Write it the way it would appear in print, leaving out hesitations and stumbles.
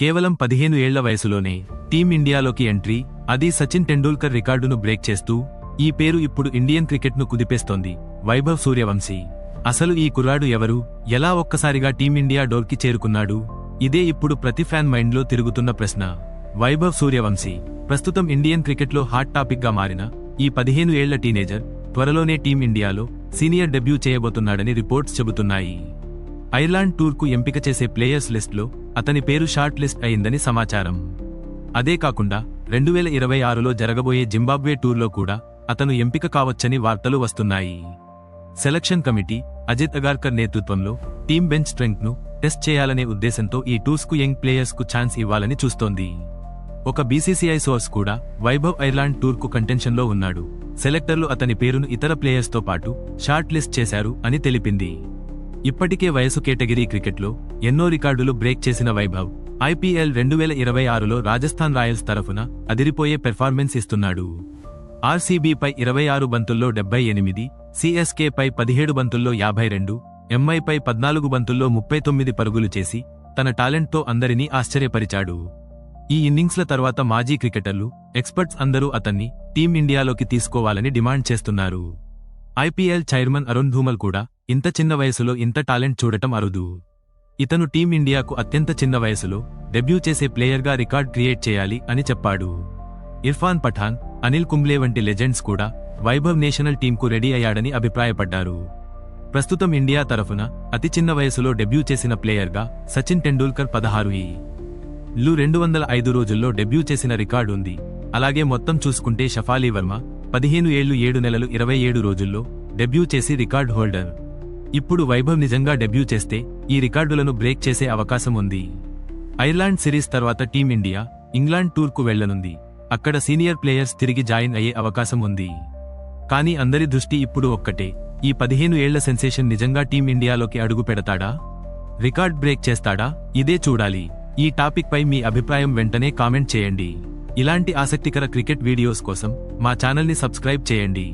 కేవలం 15 ఏళ్ల వయసులోనే టీమిండియాలోకి ఎంట్రీ, అది సచిన్ టెండూల్కర్ రికార్డును బ్రేక్ చేస్తూ ఈ పేరు ఇప్పుడు ఇండియన్ క్రికెట్ను కుదిపేస్తోంది. వైభవ్ సూర్యవంశీ. అసలు ఈ కుర్రాడు ఎవరు? ఎలా ఒక్కసారిగా టీమిండియా డోర్కి చేరుకున్నాడు? ఇదే ఇప్పుడు ప్రతి ఫ్యాన్ మైండ్లో తిరుగుతున్న ప్రశ్న. వైభవ్ సూర్యవంశీ ప్రస్తుతం ఇండియన్ క్రికెట్లో హాట్ టాపిక్గా మారిన ఈ 15 ఏళ్ల టీనేజర్ త్వరలోనే టీమిండియాలో సీనియర్ డెబ్యూ చేయబోతున్నాడని రిపోర్ట్స్ చెబుతున్నాయి. ఐర్లాండ్ టూర్కు ఎంపిక చేసే ప్లేయర్స్ లిస్ట్లో అతని పేరు షార్ట్ లిస్ట్ అయిందని సమాచారం. అదే కాకుండా 2026లో జరగబోయే జింబాబ్వే టూర్లో కూడా అతను ఎంపిక కావచ్చని వార్తలు వస్తున్నాయి. సెలక్షన్ కమిటీ అజిత్ అగార్కర్ నేతృత్వంలో టీం బెంచ్ స్ట్రెంగ్త్ను టెస్ట్ చేయాలనే ఉద్దేశంతో ఈ టూర్స్కు యంగ్ ప్లేయర్స్కు ఛాన్స్ ఇవ్వాలని చూస్తోంది. ఒక బీసీసీఐ సోర్స్ కూడా వైభవ్ ఐర్లాండ్ టూర్కు కంటెన్షన్లో ఉన్నాడు. సెలెక్టర్లు అతని పేరును ఇతర ప్లేయర్స్తో పాటు షార్ట్ లిస్ట్ చేశారు అని తెలిపింది. ఇప్పటికే వయసు కేటగిరీ క్రికెట్లో ఎన్నో రికార్డులు బ్రేక్ చేసిన వైభవ్ ఐపీఎల్ 2026లో రాజస్థాన్ రాయల్స్ తరఫున అదిరిపోయే పెర్ఫార్మెన్స్ ఇస్తున్నాడు. ఆర్సీబీపై 26 బంతుల్లో 78, సీఎస్కేపై 17 బంతుల్లో 52, ఎంఐపై 14 బంతుల్లో 39 పరుగులు చేసి తన టాలెంట్తో అందరినీ ఆశ్చర్యపరిచాడు. ఈ ఇన్నింగ్స్ల తర్వాత మాజీ క్రికెటర్లు, ఎక్స్పర్ట్స్ అందరూ అతన్ని టీమిండియాలోకి తీసుకోవాలని డిమాండ్ చేస్తున్నారు. ఐపీఎల్ చైర్మన్ అరుణ్ ధూమల్ కూడా ఇంత చిన్న వయసులో ఇంత టాలెంట్ చూడటం అరుదు. ఇతను టీమిండియాకు అత్యంత చిన్న వయసులో డెబ్యూ చేసే ప్లేయర్గా రికార్డ్ క్రియేట్ చేయాలి అని చెప్పాడు. ఇర్ఫాన్ పఠాన్, అనిల్ కుంబ్లే వంటి లెజెండ్స్ కూడా వైభవ్ నేషనల్ టీంకు రెడీ అయ్యాడని అభిప్రాయపడ్డారు. ప్రస్తుతం ఇండియా తరఫున అతి చిన్న వయసులో డెబ్యూ చేసిన ప్లేయర్గా సచిన్ టెండూల్కర్ 16 రోజుల్లో డెబ్యూ చేసిన రికార్డు ఉంది. అలాగే మొత్తం చూసుకుంటే షఫాలీ వర్మ 15 ఏళ్లు 7 నెలలు 27 రోజుల్లో డెబ్యూ చేసి రికార్డ్ హోల్డర్. ఇప్పుడు వైభవ్ నిజంగా డెబ్యూ చేస్తే ఈ రికార్డులను బ్రేక్ చేసే అవకాశం ఉంది. ఐర్లాండ్ సిరీస్ తర్వాత టీమిండియా ఇంగ్లాండ్ టూర్కు వెళ్లనుంది. అక్కడ సీనియర్ ప్లేయర్స్ తిరిగి జాయిన్ అయ్యే అవకాశం ఉంది. కానీ అందరి దృష్టి ఇప్పుడు ఒక్కటే, ఈ 15 ఏళ్ల సెన్సేషన్ నిజంగా టీమిండియాలోకి అడుగు పెడతాడా? రికార్డ్ బ్రేక్ చేస్తాడా? ఇదే చూడాలి. ఈ టాపిక్ పై మీ అభిప్రాయం వెంటనే కామెంట్ చేయండి. ఇలాంటి ఆసక్తికర క్రికెట్ వీడియోస్ కోసం మా ఛానల్ని సబ్స్క్రైబ్ చేయండి.